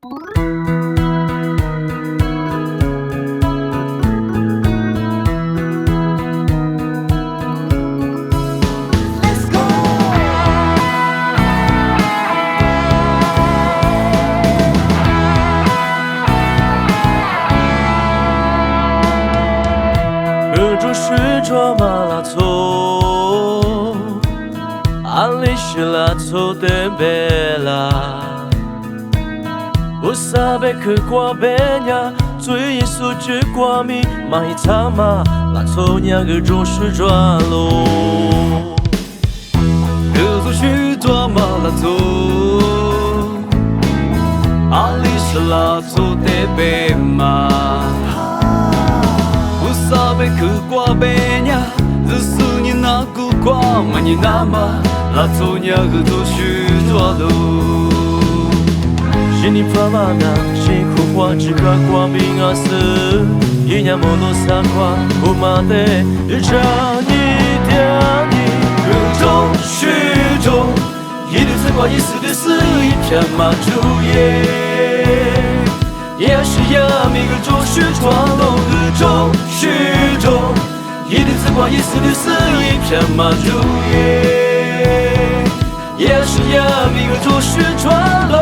是卓玛拉错，安利是拉错的贝拉，我撒贝克瓜贝亚，最耶稣之瓜米，马伊塔玛拉错亚个卓是抓罗，个做许多玛拉错，安利是拉错的贝玛。Sabe que qua benya, zesu ni na ku qua mani nama, la tonya que tu suis toi do. 是你爸爸的辛苦花，只看qua冰啊死，一年莫多三花，不马的日常一点一个中虚中，一路走过一丝的死一片马竹叶。也是呀，每个周是闯动的周是中，一缕紫光，一丝的丝，一片马竹叶。也是呀，每个周是闯动。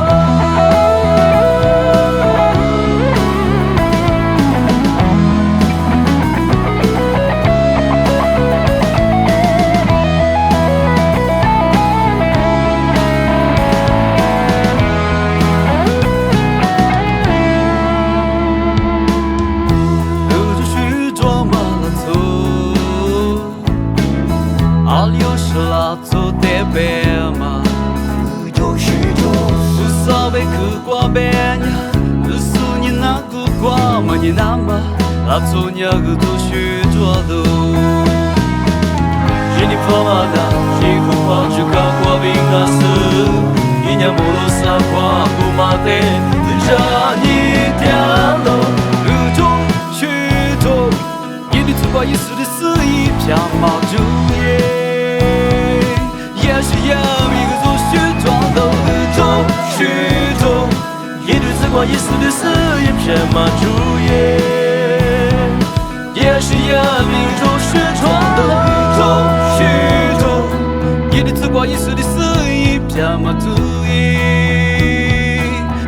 阿里有是拉走的白马，就是多。不撒贝克瓜白呀，不苏你那个瓜嘛你那嘛，拉走你个都是多的。是你爸妈的，辛苦花只看瓜饼那丝，一年不落三花不马的，让你点了。日中是多，一缕紫瓜一丝的丝，一片马竹叶。也是呀，每个都是撞到的中是中，一缕紫光，一丝的丝，一片马竹叶。也是呀，每个都是撞到的中是中，一缕紫光，一丝的丝，一片马竹叶。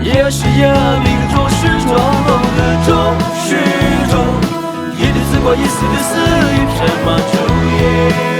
也是呀，每个都是撞到的中是中，一缕紫光，一丝的丝，一片马竹叶。